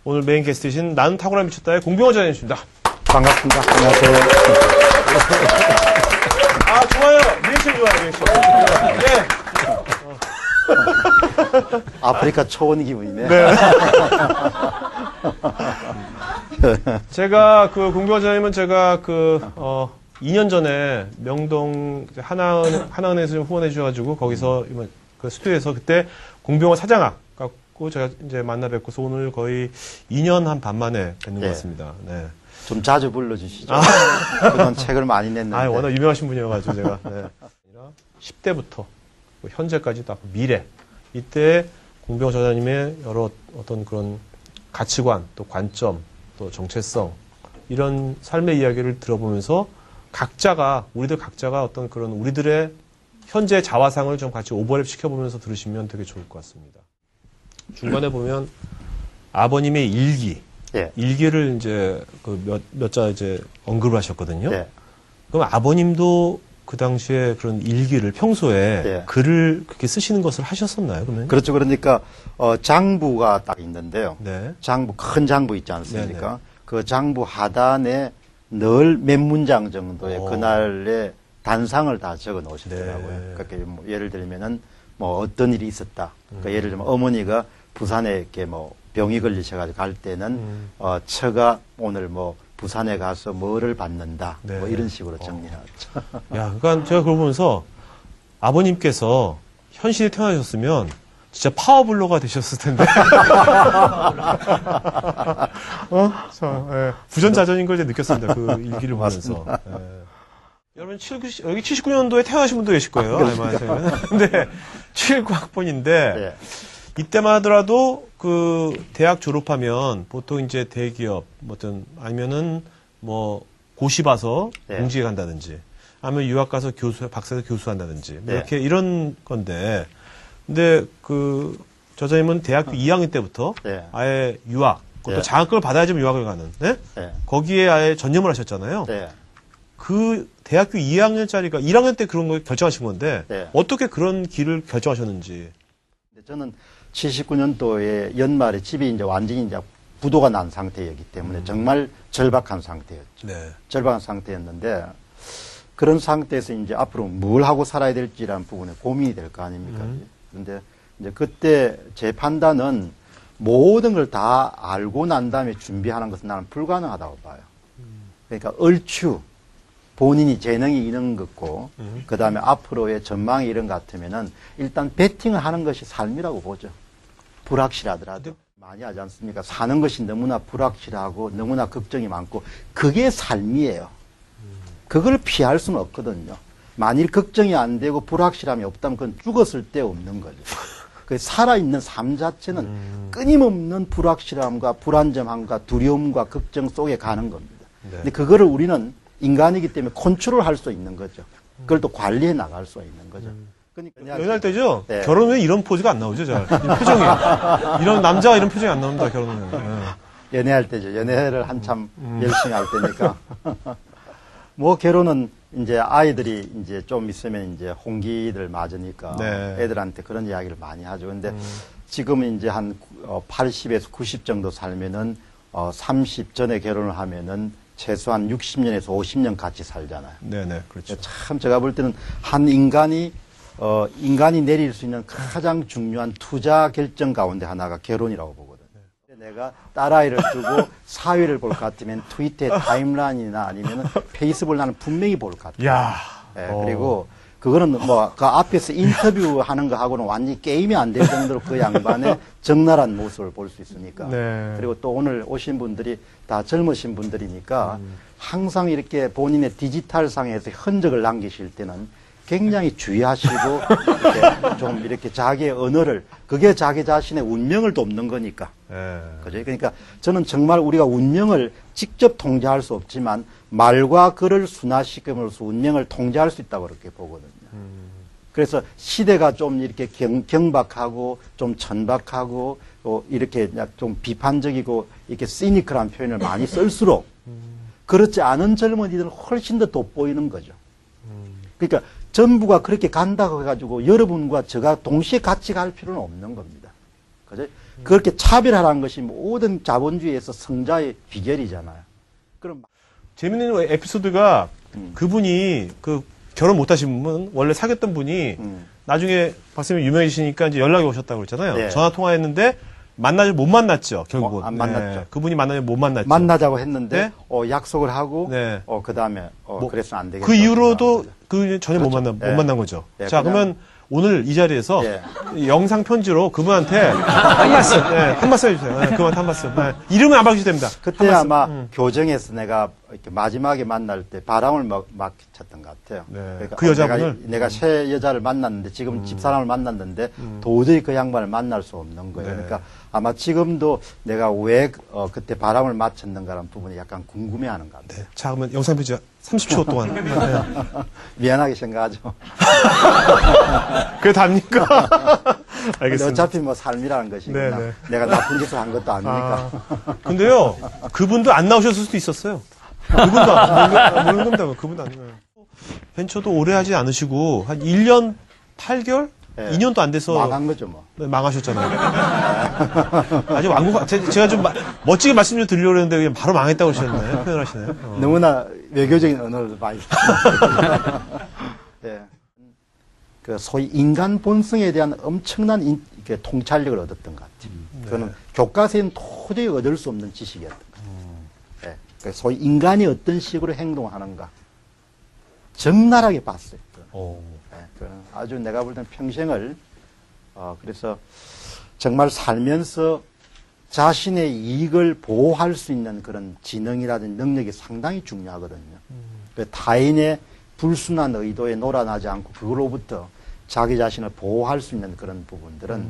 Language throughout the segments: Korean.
오늘 메인 게스트이신 나는 탁월함 미쳤다의 공병호 자님이십니다. 반갑습니다. 안녕하세요. 아, 좋아요. 리액션 좋아요, 리액션. 네. 아프리카 초원 기분이네. 네. 제가 공병호 자님은 제가 2년 전에 명동 하나은행에서 좀 후원해 주셔가지고 거기서 그 스튜디오에서 그때 공병호 사장학 갖고 제가 이제 만나 뵙고서 오늘 거의 2년 한 반 만에 뵙는 것 같습니다. 네. 좀 자주 불러주시죠. 그동안 책을 많이 냈는데. 아, 워낙 유명하신 분이어가지고 제가. 네. 10대부터 현재까지 딱 미래. 이때 공병호 저자님의 여러 어떤 그런 가치관, 또 관점, 또 정체성, 이런 삶의 이야기를 들어보면서 우리들 각자가 어떤 그런 우리들의 현재 자화상을 좀 같이 오버랩 시켜보면서 들으시면 되게 좋을 것 같습니다. 중간에 보면 아버님의 일기, 예. 일기를 이제 몇 자 이제 언급을 하셨거든요. 예. 그럼 아버님도 그 당시에 그런 일기를 평소에 예. 글을 그렇게 쓰시는 것을 하셨었나요, 그러면? 그렇죠. 그러니까 장부가 딱 있는데요. 네. 장부, 큰 장부 있지 않습니까? 네네. 그 장부 하단에 늘 몇 문장 정도의 오. 그날의 단상을 다 적어 놓으시더라고요. 네. 그러니까 뭐 예를 들면은 뭐 어떤 일이 있었다. 그러니까 예를 들면 어머니가 부산에 이렇게 뭐 병이 걸리셔가지고 갈 때는 처가 오늘 뭐 부산에 가서 뭐를 받는다. 네. 뭐 이런 식으로 정리해놨죠. 야, 그러니까 제가 그걸 보면서 아버님께서 현실에 태어나셨으면 진짜 파워블로가 되셨을 텐데. 예. 부전자전인 걸 이제 느꼈습니다. 그 일기를 보면서. 예. 여러분, 여기 79년도에 태어나신 분도 계실 거예요. 근데 79학번인데, 예. 이때만 하더라도 대학 졸업하면 보통 이제 대기업, 아니면은 고시 봐서 예. 공직에 간다든지, 아니면 유학 가서 박사에서 교수한다든지, 예. 이렇게 이런 건데, 근데 저자님은 대학교 2학년 때부터 예. 아예 유학, 그것도 예. 장학금을 받아야지만 유학을 가는, 네? 예. 거기에 아예 전념을 하셨잖아요. 네. 그 대학교 2학년짜리가 1학년 때 그런 걸 결정하신 건데, 네. 어떻게 그런 길을 결정하셨는지. 저는 79년도에 연말에 집이 이제 완전히 이제 부도가 난 상태였기 때문에 정말 절박한 상태였죠. 네. 절박한 상태였는데 그런 상태에서 이제 앞으로 뭘 하고 살아야 될지라는 부분에 고민이 될 거 아닙니까? 그런데 이제 그때 제 판단은 모든 걸 다 알고 난 다음에 준비하는 것은 나는 불가능하다고 봐요. 그러니까 얼추 본인이 재능이 이런 것고 그 다음에 앞으로의 전망이 이런 것 같으면은 일단 베팅을 하는 것이 삶이라고 보죠. 불확실하더라도 많이 하지 않습니까? 사는 것이 너무나 불확실하고 너무나 걱정이 많고 그게 삶이에요. 그걸 피할 수는 없거든요. 만일 걱정이 안 되고 불확실함이 없다면 그건 죽었을 때 없는 거죠. 그 살아있는 삶 자체는 끊임없는 불확실함과 불안정함과 두려움과 걱정 속에 가는 겁니다. 네. 근데 그거를 우리는 인간이기 때문에 컨트롤할 수 있는 거죠. 그걸 또 관리해 나갈 수 있는 거죠. 그러니까 연애할 때죠? 네. 결혼 후에 이런 포즈가 안 나오죠, 잘. 이 표정이. 이런 남자가 이런 표정이 안 나옵니다, 결혼 후에. 네. 연애할 때죠. 연애를 한참 열심히 할 때니까. 뭐 결혼은 이제 아이들이 이제 좀 있으면 이제 홍기를 맞으니까 네. 애들한테 그런 이야기를 많이 하죠. 근데 지금은 이제 한 80에서 90 정도 살면은 30 전에 결혼을 하면은 최소한 60년에서 50년 같이 살잖아요. 네네, 그렇죠. 참 제가 볼 때는 한 인간이 내릴 수 있는 가장 중요한 투자 결정 가운데 하나가 결혼이라고 보거든요. 내가 딸아이를 두고 사회를 볼 것 같으면 트위터의 타임라인이나 아니면 페이스북을 나는 분명히 볼 것 같아요. 야. 네, 그리고 그거는 뭐 그 앞에서 인터뷰하는 거 하고는 완전히 게임이 안 될 정도로 그 양반의 적나라한 모습을 볼 수 있으니까. 네. 그리고 또 오늘 오신 분들이 다 젊으신 분들이니까 항상 이렇게 본인의 디지털 상에서 흔적을 남기실 때는 굉장히 주의하시고 이렇게 좀 이렇게 자기의 언어를 그게 자기 자신의 운명을 돕는 거니까. 네. 그죠? 그러니까 저는 정말 우리가 운명을 직접 통제할 수 없지만 말과 글을 순화시킴으로써 운명을 통제할 수 있다고 그렇게 보거든요. 그래서 시대가 좀 이렇게 경박하고 좀 천박하고 이렇게 좀 비판적이고 이렇게 시니컬한 표현을 많이 쓸수록 그렇지 않은 젊은이들은 훨씬 더 돋보이는 거죠. 그러니까 전부가 그렇게 간다고 해가지고 여러분과 제가 동시에 같이 갈 필요는 없는 겁니다. 그죠? 그렇게 차별하라는 것이 모든 자본주의에서 성자의 비결이잖아요. 그럼 재밌는 에피소드가 그분이 그 결혼 못하신 분, 원래 사귀었던 분이 나중에 박사님 유명해지시니까 이제 연락이 오셨다고 그랬잖아요. 네. 전화 통화했는데 못 만났죠, 결국은. 안 만났죠. 그분이 만나면 못 만났죠. 만나자고 했는데 네? 약속을 하고 네. 그다음에 그래서 안 되겠다. 그 이후로도 그 전혀 그렇죠. 못 네. 만난 거죠. 네, 자, 그냥- 그러면 오늘 이 자리에서 네. 영상 편지로 그분한테 한 말씀, 한 말씀 해주세요. 그분한테 한 말씀. 이름은 안 밝히셔도 됩니다. 그때 한 말씀. 아마 교정에서 내가 이렇게 마지막에 만날 때 바람을 막 쳤던 것 같아요. 네. 그러니까 그 여자분을? 내가 새 여자를 만났는데 지금 집사람을 만났는데 도저히 그 양반을 만날 수 없는 거예요. 네. 그러니까 아마 지금도 내가 왜 그때 바람을 맞췄는가라는 부분이 약간 궁금해하는 것 같아요. 네. 자, 그러면 영상 편지 30초 동안. 네. 미안하게 생각하죠. 그게 답니까? 근데 알겠습니다. 어차피 뭐 삶이라는 것이 네, 네. 내가 나쁜 짓을 한 것도 아니니까. 근데요, 그분도 안 나오셨을 수도 있었어요. 그분도 모르는 겁니다. 그분도 안 나와요. 벤처도 오래 하지 않으시고, 한 1년 8개월? 네. 2년도 안 돼서. 망한 거죠 뭐. 네, 망하셨잖아요. 아주 완곡, 제가 좀 멋지게 말씀 좀 드리려고 했는데 그냥 바로 망했다고 그러셨나요? 표현을 하시나요? 너무나 외교적인 언어를 많이 썼습니다. 네. 그 소위 인간 본성에 대한 엄청난 이렇게 통찰력을 얻었던 것 같아요. 그거는 교과서에는 도저히 얻을 수 없는 지식이었던 것 같아요. 네. 그 소위 인간이 어떤 식으로 행동하는가 적나라하게 봤어요. 네. 그거는 아주 내가 볼 때는 평생을 그래서 정말 살면서 자신의 이익을 보호할 수 있는 그런 지능이라든지 능력이 상당히 중요하거든요. 그 타인의 불순한 의도에 놀아나지 않고 그걸로부터 자기 자신을 보호할 수 있는 그런 부분들은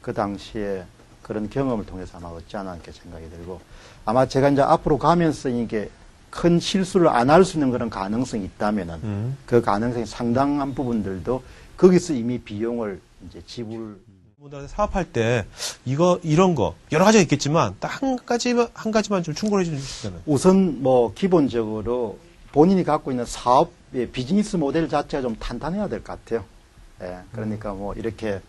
그 당시에 그런 경험을 통해서 아마 얻지 않았을까 생각이 들고 아마 제가 이제 앞으로 가면서 이게 큰 실수를 안 할 수 있는 그런 가능성이 있다면은 그 가능성이 상당한 부분들도 거기서 이미 비용을 이제 지불 분들한테 사업할 때 이런 거 여러 가지가 있겠지만 딱 한 가지만 좀 충고해 주시면. 우선 뭐 기본적으로 본인이 갖고 있는 사업의 비즈니스 모델 자체가 좀 탄탄해야 될 것 같아요. 예, 그러니까 뭐 이렇게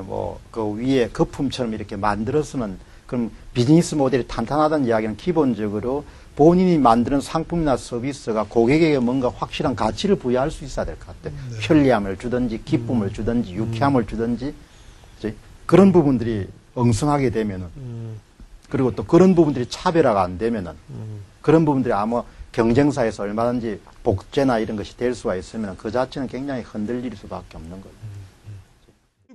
뭐 그 위에 거품처럼 이렇게 만들어서는 그럼 비즈니스 모델이 탄탄하다는 이야기는 기본적으로 본인이 만드는 상품이나 서비스가 고객에게 뭔가 확실한 가치를 부여할 수 있어야 될 것 같아요. 편리함을 주든지 기쁨을 주든지 유쾌함을 주든지 이제 그런 부분들이 엉성하게 되면은 그리고 또 그런 부분들이 차별화가 안 되면은 그런 부분들이 아마 경쟁사에서 얼마든지 복제나 이런 것이 될 수가 있으면 그 자체는 굉장히 흔들릴 수밖에 없는 거예요.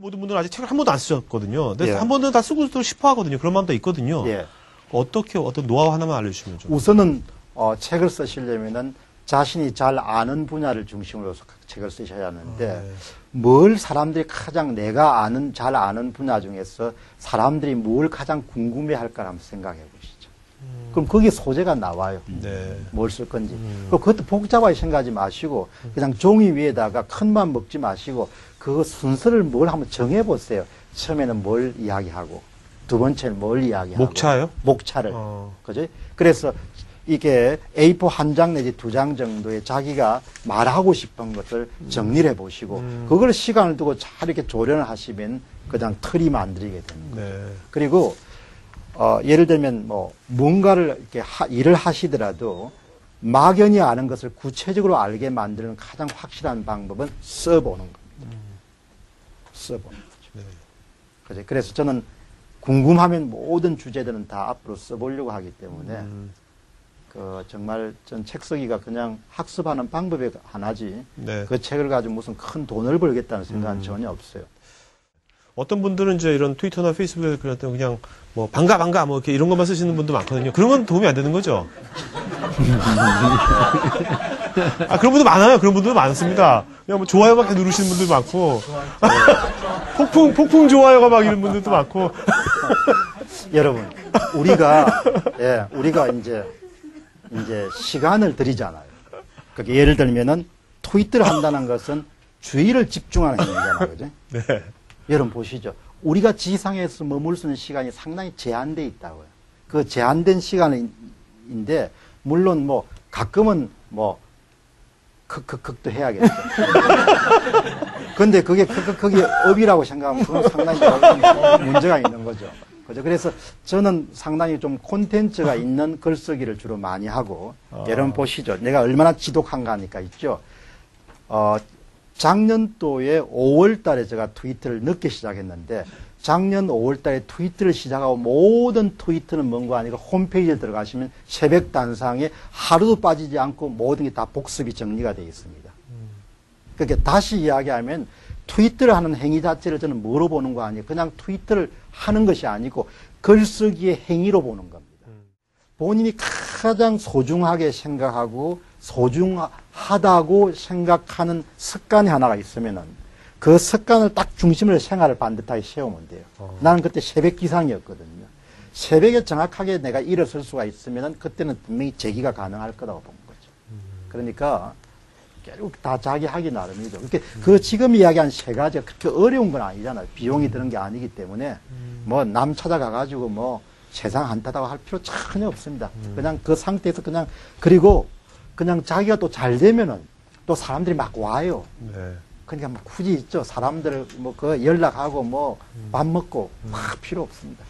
모든 분들은 아직 책을 한 번도 안 쓰셨거든요. 근데 예. 한 번은 다 쓰고 싶어 하거든요. 그런 마음도 있거든요. 예. 어떤 노하우 하나만 알려주시면 좀. 우선은 책을 쓰시려면은 자신이 잘 아는 분야를 중심으로 해서 책을 쓰셔야 하는데 뭘 사람들이 가장 내가 잘 아는 분야 중에서 사람들이 뭘 가장 궁금해할까 한번 생각해 보시죠. 그럼 거기에 소재가 나와요. 네. 뭘 쓸 건지. 그리고 그것도 복잡하게 생각하지 마시고 그냥 종이 위에다가 큰 맘 먹지 마시고 그 순서를 뭘 한번 정해 보세요. 처음에는 뭘 이야기하고 두 번째는 뭘 이야기하고 목차요? 목차를. 그죠? 그래서 이게 A4 한 장 내지 두 장 정도의 자기가 말하고 싶은 것을 정리를 해 보시고 그걸 시간을 두고 잘 이렇게 조련을 하시면 그냥 틀이 만들게 되는 거예요. 네. 그리고 예를 들면 뭐 뭔가를 이렇게 일을 하시더라도 막연히 아는 것을 구체적으로 알게 만드는 가장 확실한 방법은 써보는 겁니다. 써보는 거죠. 네. 그죠? 그래서 저는 궁금하면 모든 주제들은 다 앞으로 써보려고 하기 때문에 정말 전 책 쓰기가 그냥 학습하는 방법의 하나지 네. 그 책을 가지고 무슨 큰 돈을 벌겠다는 생각은 전혀 없어요. 어떤 분들은 이제 이런 트위터나 페이스북에 그럴 때 그냥 뭐 반가 뭐 이렇게 이런 것만 쓰시는 분도 많거든요. 그런 건 도움이 안 되는 거죠. 그런 분도 많아요. 그런 분들도 많습니다. 그냥 뭐 좋아요밖에 누르시는 분들 많고 폭풍 좋아요가 막 이런 분들도 많고. 여러분, 우리가 이제 시간을 들이잖아요. 그러니까 예를 들면은 트위터를 한다는 것은 주의를 집중하는 행위잖아요. 그죠? 네. 여러분 보시죠. 우리가 지상에서 머물 수 있는 시간이 상당히 제한되어 있다고요. 그 제한된 시간인데, 물론 뭐, 가끔은 뭐, 크크크도 해야겠죠. 근데 그게 업이라고 생각하면 그건 상당히 문제가 있는 거죠. 그죠? 그래서 저는 상당히 좀 콘텐츠가 있는 글쓰기를 주로 많이 하고, 여러분 보시죠. 내가 얼마나 지독한가 하니까 있죠. 작년도에 5월 달에 제가 트위터를 늦게 시작했는데, 작년 5월 달에 트위터를 시작하고 모든 트위터는 뭔가 아니고 홈페이지에 들어가시면 새벽 단상에 하루도 빠지지 않고 모든 게 다 복습이 정리가 되어 있습니다. 그러니까 다시 이야기하면 트위터를 하는 행위 자체를 저는 뭐로 보는 거 아니에요. 그냥 트위터를 하는 것이 아니고 글쓰기의 행위로 보는 겁니다. 본인이 가장 소중하게 생각하고 소중하다고 생각하는 습관이 하나가 있으면은 그 습관을 딱 중심으로 생활을 반듯하게 세우면 돼요. 나는 그때 새벽 기상이었거든요. 새벽에 정확하게 내가 일어설 수가 있으면은 그때는 분명히 재기가 가능할 거라고 본 거죠. 그러니까 결국 다 자기 하기 나름이죠. 그렇게 그 지금 이야기한 세 가지가 그렇게 어려운 건 아니잖아요. 비용이 드는 게 아니기 때문에 뭐 남 찾아가가지고 뭐 세상 한타다고 할 필요 전혀 없습니다. 그냥 그 상태에서 그리고 그냥 자기가 또 잘 되면은 또 사람들이 막 와요. 네. 그러니까 뭐 굳이 있죠. 사람들 뭐 그 연락하고 뭐 밥 먹고 막 필요 없습니다.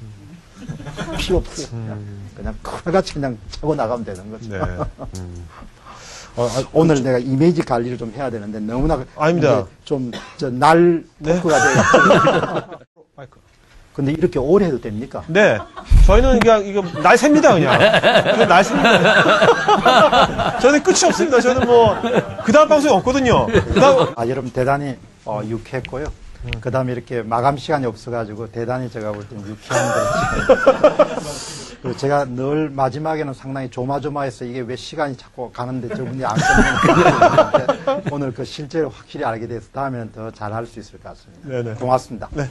필요 없어요. 그냥 칼같이 그냥 차고 나가면 되는 거죠. 네. 오늘 내가 이미지 관리를 좀 해야 되는데 너무나 아닙니다. 좀날 토크가 돼가지고. 마이크. 근데 이렇게 오래 해도 됩니까? 네. 저희는 그냥 이거 날 셉니다, 그냥. 날 셉니다. 저는 끝이 없습니다. 저는 뭐, 그 다음 방송이 없거든요. 여러분 대단히 유쾌했고요. 그 다음에 이렇게 마감 시간이 없어가지고 대단히 제가 볼 때는 유쾌한 거. 그리고 제가 늘 마지막에는 상당히 조마조마해서 이게 왜 시간이 자꾸 가는데 저분이 안 끊는 오늘 그 실제로 확실히 알게 돼서 다음에는 더 잘할 수 있을 것 같습니다. 네네. 고맙습니다. 네.